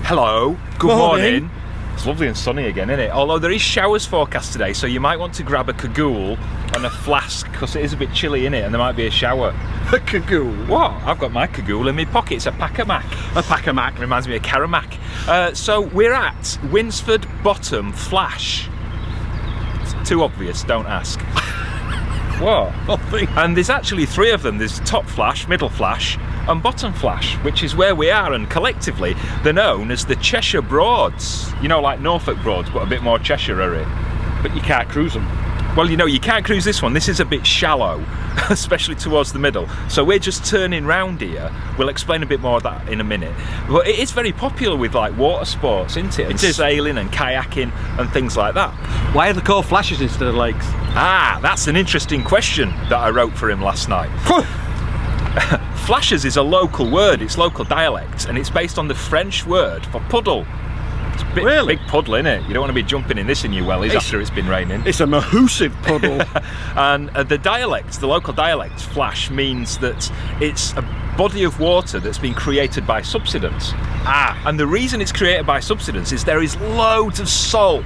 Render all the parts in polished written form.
Hello, good morning. It's lovely and sunny again, isn't it? Although there is showers forecast today, so you might want to grab a cagoule and a flask because it is a bit chilly, innit? And there might be a shower. A cagoule? What? I've got my cagoule in my pocket. It's a Pack-A-Mac. A Pack-A-Mac. Reminds me of Caramac. So we're at Winsford Bottom Flash. It's too obvious, don't ask. What? Nothing. And there's actually three of them. There's Top Flash, Middle Flash and Bottom Flash, which is where we are, and collectively they're known as the Cheshire Broads. You know, like Norfolk Broads, but a bit more Cheshire-y. But you can't cruise them. Well, you know, you can't cruise this one. This is a bit shallow, especially towards the middle. So we're just turning round here. We'll explain a bit more of that in a minute. But it is very popular with like water sports, isn't it? And sailing and kayaking and things like that. Why are they called flashes instead of lakes? Ah, that's an interesting question that I wrote for him last night. Flashes is a local word, it's local dialect, and it's based on the French word for puddle. It's a big puddle, isn't it? You don't want to be jumping in this in your wellies after it's been raining. It's a mahoosive puddle. And the local dialect, flash, means that it's a body of water that's been created by subsidence. And the reason it's created by subsidence is there is loads of salt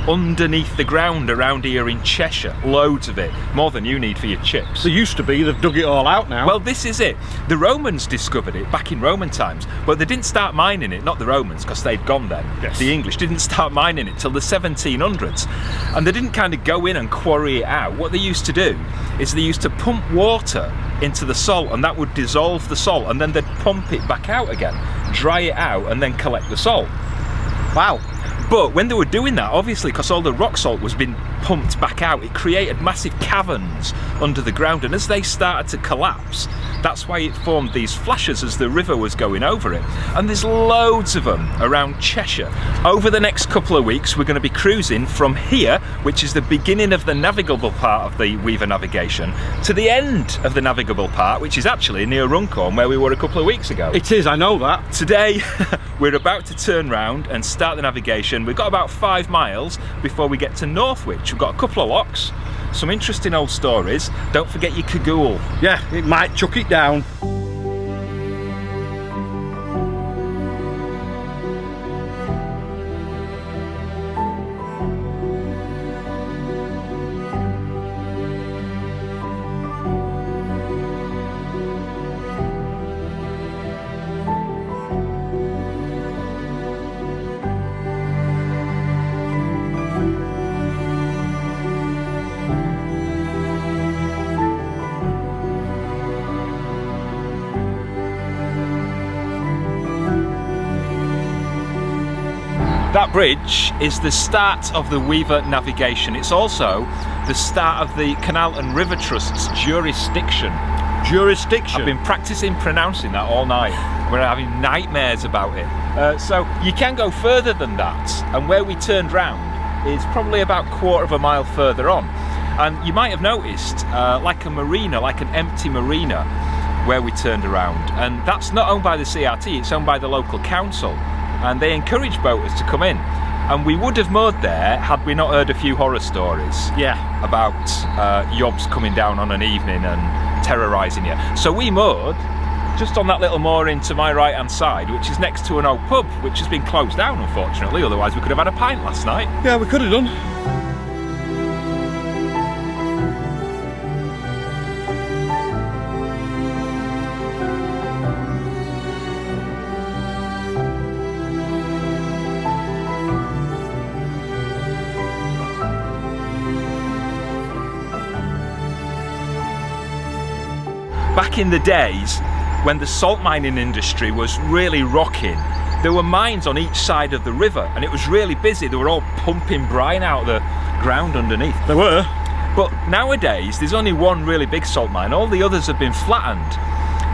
underneath the ground around here in Cheshire, loads of it, more than you need for your chips. There used to be, they've dug it all out now. Well, this is it. The Romans discovered it back in Roman times, but they didn't start mining it, not the Romans, because they'd gone then. Yes. The English didn't start mining it till the 1700s, and they didn't kind of go in and quarry it out. What they used to do is they used to pump water into the salt, and that would dissolve the salt, and then they'd pump it back out again, dry it out, and then collect the salt. Wow. But when they were doing that, obviously, because all the rock salt was being pumped back out, it created massive caverns under the ground, and as they started to collapse, that's why it formed these flashes as the river was going over it. And there's loads of them around Cheshire. Over the next couple of weeks, we're going to be cruising from here, which is the beginning of the navigable part of the Weaver navigation, to the end of the navigable part, which is actually near Runcorn, where we were a couple of weeks ago. It is, I know that. Today, we're about to turn round and start the navigation. We've got about 5 miles before we get to Northwich. We've got a couple of locks, some interesting old stories. Don't forget your cagoule. Yeah, it might chuck it down. That bridge is the start of the Weaver navigation. It's also the start of the Canal and River Trust's jurisdiction. Jurisdiction? I've been practicing pronouncing that all night. We're having nightmares about it. So you can go further than that, and where we turned round is probably about 1/4 mile further on. And you might have noticed like a marina, like an empty marina, where we turned around. And that's not owned by the CRT, it's owned by the local council. And they encourage boaters to come in. And we would have moored there had we not heard a few horror stories. Yeah. About yobs coming down on an evening and terrorising you. So we moored just on that little mooring to my right hand side, which is next to an old pub, which has been closed down, unfortunately. Otherwise we could have had a pint last night. Yeah, we could have done. Back in the days when the salt mining industry was really rocking, there were mines on each side of the river and it was really busy. They were all pumping brine out of the ground underneath. They were. But nowadays there's only one really big salt mine. All the others have been flattened.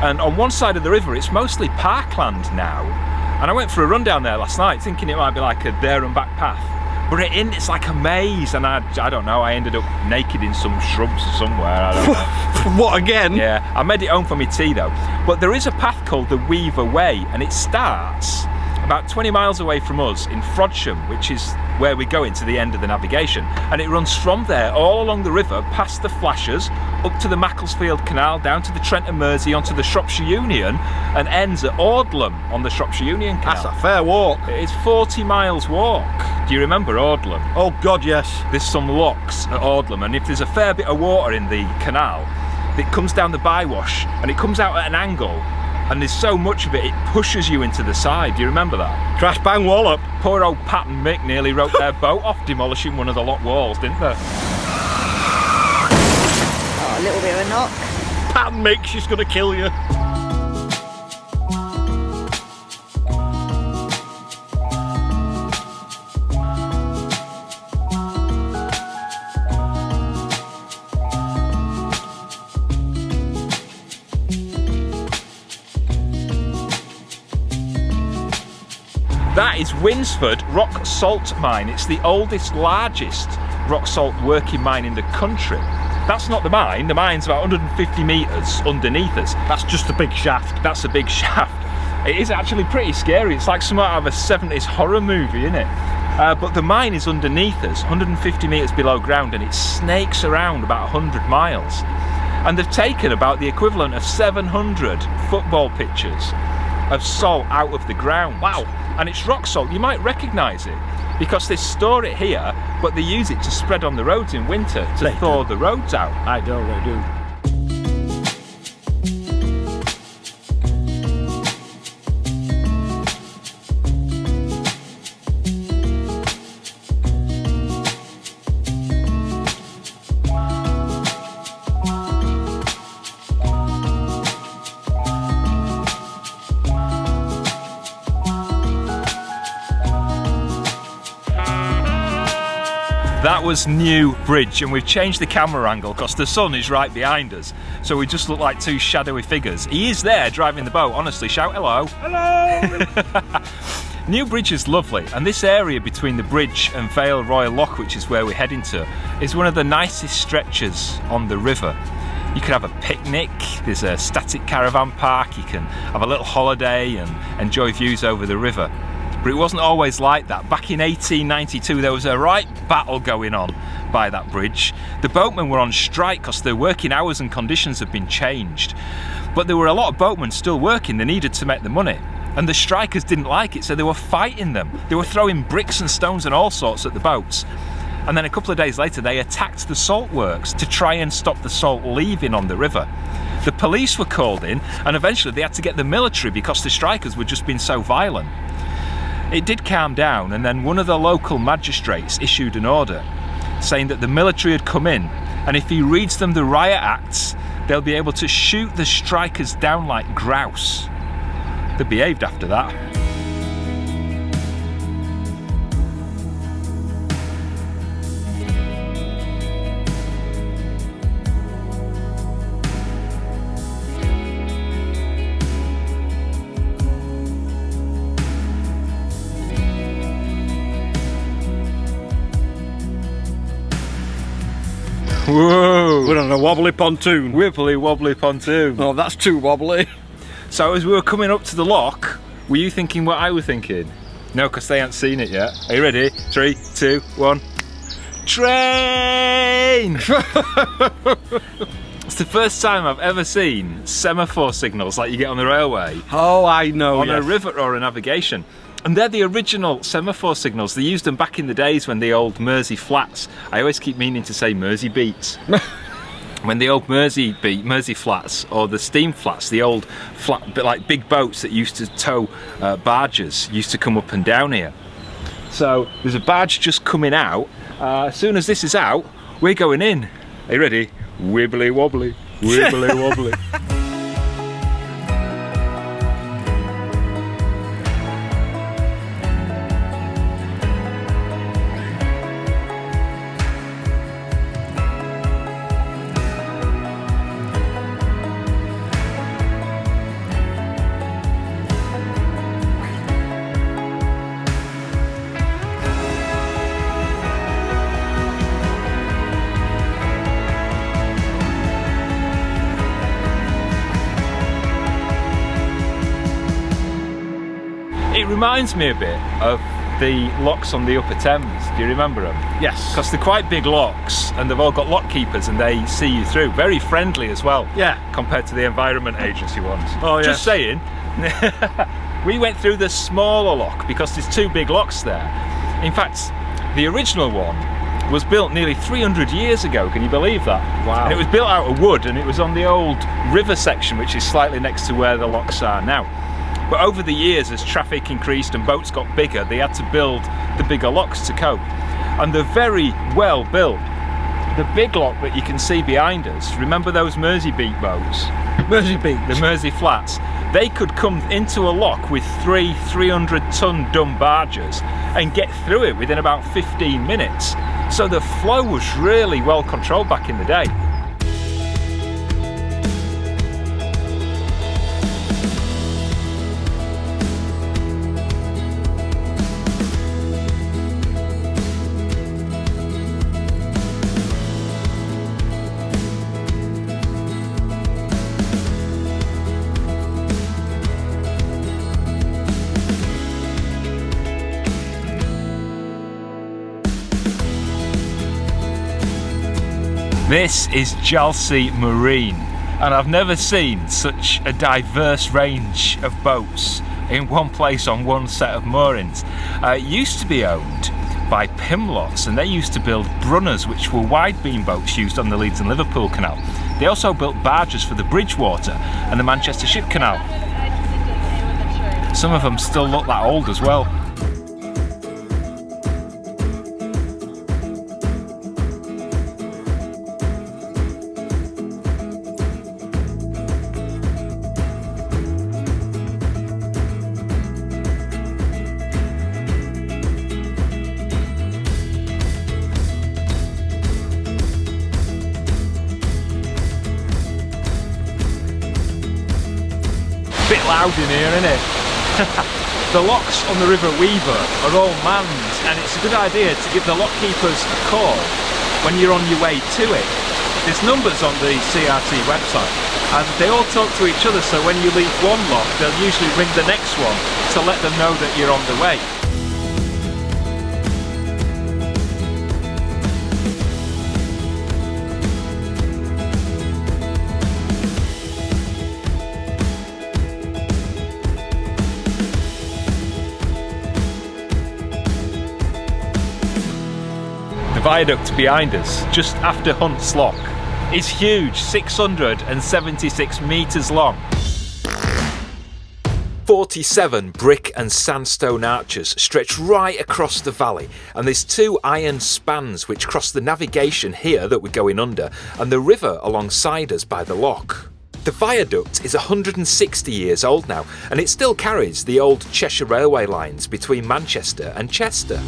And on one side of the river it's mostly parkland now. And I went for a run down there last night thinking it might be like a there and back path. But it's like a maze, and I don't know, I ended up naked in some shrubs somewhere, I don't know. What, again? Yeah, I made it home for my tea though. But there is a path called the Weaver Way, and it starts about 20 miles away from us in Frodsham, which is where we go into the end of the navigation. And it runs from there all along the river, past the Flashers, up to the Macclesfield Canal, down to the Trent and Mersey, onto the Shropshire Union, and ends at Audlam on the Shropshire Union Canal. That's a fair walk. It's 40 miles walk. Do you remember Audlam? Oh God, yes. There's some locks at Audlam, and if there's a fair bit of water in the canal, it comes down the bywash and it comes out at an angle, and there's so much of it, it pushes you into the side. Do you remember that? Crash bang wallop. Poor old Pat and Mick nearly wrote their boat off demolishing one of the lock walls, didn't they? Oh, a little bit of a knock. Pat and Mick, she's gonna kill you. That is Winsford Rock Salt Mine. It's the oldest, largest rock salt working mine in the country. That's not the mine. The mine's about 150 metres underneath us. That's just a big shaft. That's a big shaft. It is actually pretty scary. It's like something out of a 70s horror movie, isn't it? But the mine is underneath us, 150 metres below ground, and it snakes around about 100 miles. And they've taken about the equivalent of 700 football pitches of salt out of the ground. Wow. And it's rock salt. You might recognise it because they store it here, but they use it to spread on the roads in winter to thaw the roads out. I do, they do. That was New Bridge, and we've changed the camera angle because the sun is right behind us, so we just look like two shadowy figures. He is there driving the boat. Honestly, shout hello. Hello! New Bridge is lovely, and this area between the bridge and Vale Royal Loch, which is where we're heading to, is one of the nicest stretches on the river. You can have a picnic, there's a static caravan park, you can have a little holiday and enjoy views over the river. But it wasn't always like that. Back in 1892 there was a right battle going on by that bridge. The boatmen were on strike because their working hours and conditions had been changed. But there were a lot of boatmen still working, they needed to make the money. And the strikers didn't like it, so they were fighting them. They were throwing bricks and stones and all sorts at the boats. And then a couple of days later they attacked the salt works to try and stop the salt leaving on the river. The police were called in, and eventually they had to get the military because the strikers were just being so violent. It did calm down, and then one of the local magistrates issued an order saying that the military had come in, and if he reads them the riot acts, they'll be able to shoot the strikers down like grouse. They behaved after that. Whoa! We're on a wobbly pontoon. Wibbly wobbly pontoon. Oh, that's too wobbly. So as we were coming up to the lock, were you thinking what I was thinking? No, because they haven't seen it yet. Are you ready? 3, 2, 1. Train! It's the first time I've ever seen semaphore signals like you get on the railway. Oh, I know. On yes. a river or a navigation. And they're the original semaphore signals. They used them back in the days when the old Mersey flats, I always keep meaning to say Mersey beats. When the old Mersey flats, or the steam flats, the old flat, bit like big boats that used to tow barges, used to come up and down here. So there's a barge just coming out. As soon as this is out, we're going in. Are you ready? Wibbly wobbly, wibbly wobbly. It reminds me a bit of the locks on the Upper Thames. Do you remember them? Yes. Because they're quite big locks and they've all got lock keepers and they see you through. Very friendly as well. Yeah. Compared to the Environment Agency ones. Oh, yes. Just saying. We went through the smaller lock because there's two big locks there. In fact, the original one was built nearly 300 years ago. Can you believe that? Wow. And it was built out of wood and it was on the old river section, which is slightly next to where the locks are now. But over the years, as traffic increased and boats got bigger, they had to build the bigger locks to cope. And they're very well built. The big lock that you can see behind us, remember those Mersey Beat boats? Mersey Beat. The Mersey Flats. They could come into a lock with 300-ton dumb barges and get through it within about 15 minutes. So the flow was really well controlled back in the day. This is Jalsey Marine, and I've never seen such a diverse range of boats in one place on one set of moorings. It used to be owned by Pimlots, and they used to build brunners, which were wide beam boats used on the Leeds and Liverpool Canal. They also built barges for the Bridgewater and the Manchester Ship Canal. Some of them still look that old as well. Bit loud in here, isn't it? The locks on the River Weaver are all manned, and it's a good idea to give the lock keepers a call when you're on your way to it. There's numbers on the CRT website, and they all talk to each other, so when you leave one lock, they'll usually ring the next one to let them know that you're on the way. Viaduct behind us, just after Hunt's Lock, is huge, 676 metres long. 47 brick and sandstone arches stretch right across the valley, and there's two iron spans which cross the navigation here that we're going under and the river alongside us by the lock. The viaduct is 160 years old now, and it still carries the old Cheshire Railway lines between Manchester and Chester.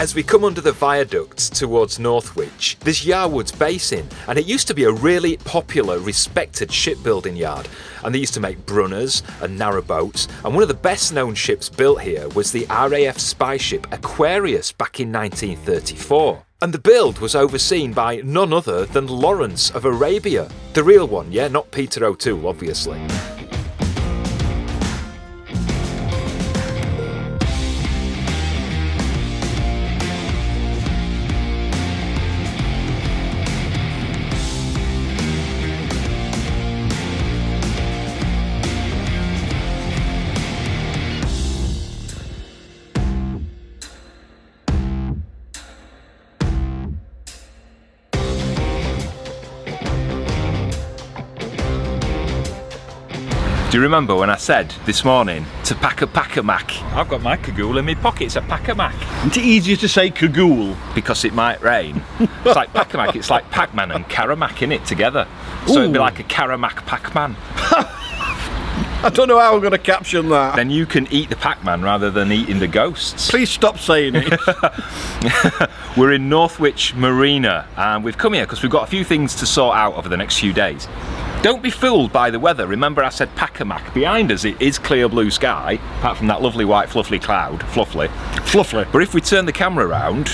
As we come under the viaduct towards Northwich, there's Yarwood's Basin, and it used to be a really popular, respected shipbuilding yard, and they used to make brunners and narrowboats, and one of the best known ships built here was the RAF spy ship Aquarius back in 1934. And the build was overseen by none other than Lawrence of Arabia. The real one, yeah, not Peter O'Toole, obviously. Do you remember when I said this morning to pack a Pack-A-Mac? I've got my cagoule in my pocket, it's a Pack-A-Mac. Isn't it easier to say cagoule? Because it might rain. It's like Pack-A-Mac, it's like Pac-Man and Caramac in it together. So it'd be like a Caramac Pac-Man. I don't know how I'm going to caption that. Then you can eat the Pac-Man rather than eating the ghosts. Please stop saying it. We're in Northwich Marina, and we've come here because we've got a few things to sort out over the next few days. Don't be fooled by the weather. Remember I said Pack-A-Mac. Behind us it is clear blue sky, apart from that lovely white fluffy cloud. Fluffy. But if we turn the camera around,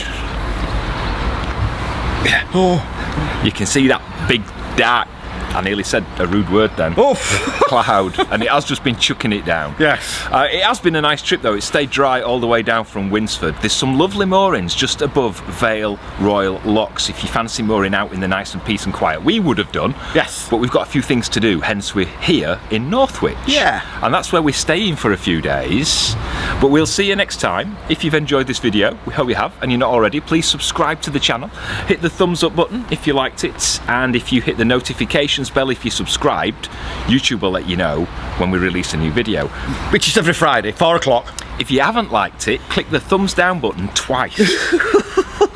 you can see that big dark I nearly said a rude word then. Oof. Cloud, and it has just been chucking it down. Yes. It has been a nice trip though. It stayed dry all the way down from Winsford. There's some lovely moorings just above Vale Royal Locks if you fancy mooring out in the nice and peace and quiet. We would have done. Yes. But we've got a few things to do, hence we're here in Northwich. Yeah. And that's where we're staying for a few days. But we'll see you next time. If you've enjoyed this video, we hope you have, and you're not already, please subscribe to the channel. Hit the thumbs up button if you liked it, and if you hit the notifications bell if you subscribed, YouTube will let you know when we release a new video. Which is every Friday, 4 o'clock. If you haven't liked it, click the thumbs down button twice.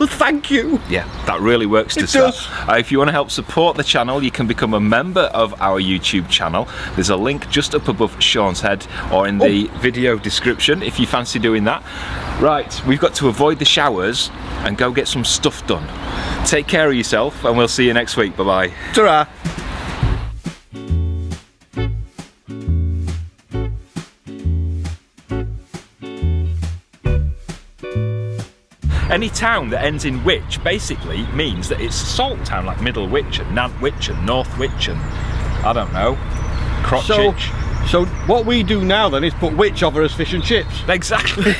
Thank you. Yeah, that really works to It start. does. If you want to help support the channel, you can become a member of our YouTube channel. There's a link just up above Sean's head or in the video description if you fancy doing that. Right, we've got to avoid the showers and go get some stuff done. Take care of yourself and we'll see you next week. Bye-bye. Ta-ra. Any town that ends in witch basically means that it's a salt town, like Middlewich and Nantwich and Northwich and, I don't know, Crotchich. So what we do now then is put witch over as fish and chips. Exactly.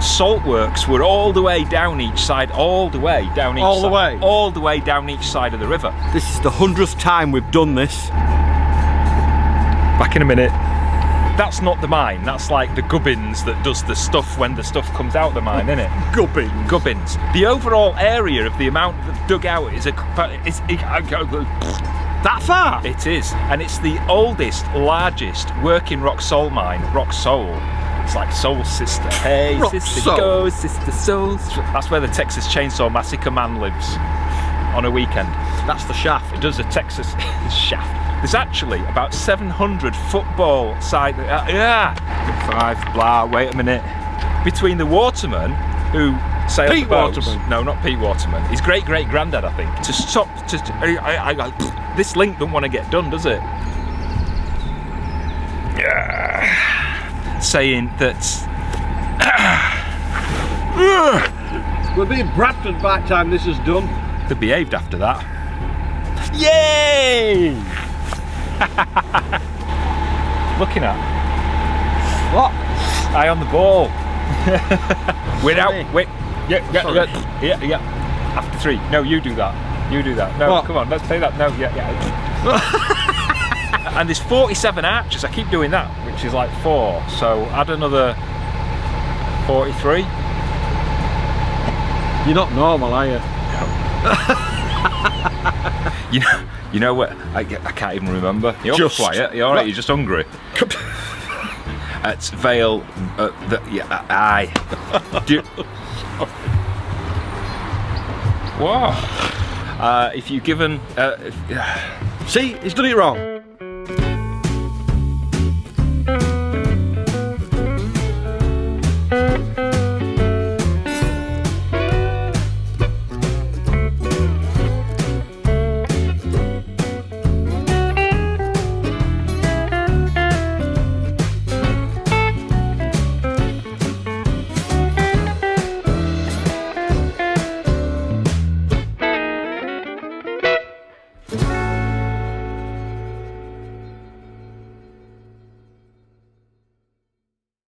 Salt works were all the way down each side, all the way down each All the side. way? All the way down each side of the river. This is the 100th time we've done this. Back in a minute. That's not the mine, that's like the gubbins that does the stuff when the stuff comes out the mine, isn't it? Gubbins. Gubbins. The overall area of the amount that's dug out is That far? It is, and it's the oldest, largest working rock salt mine, Rock Soul. It's like Soul Sister. Hey, Rock sister, Soul. go, sister, soul. That's where the Texas Chainsaw Massacre man lives on a weekend. That's the shaft. It does a Texas shaft. There's actually about 700 football side. Five, blah, wait a minute. Between the waterman who sailed Pete the boats. Waterman. No, not Pete Waterman. His great granddad, I think. To stop. This link don't want to get done, does it? Yeah. Saying that. We'll be in Bradford by the time this is done. They behaved after that. Yay! Looking at. What? Eye on the ball. We're Sorry. out. Wait. Yeah. Sorry. Yeah. After 3. No, you do that. You do that. No, What? come on. Let's play that. No, yeah. And there's 47 arches. I keep doing that, which is like 4. So add another 43. You're not normal, are you? You know what? I can't even remember. You're Just- quiet. You're alright. You're just hungry. At Vale. Aye. What? If you've given. See, he's done it wrong.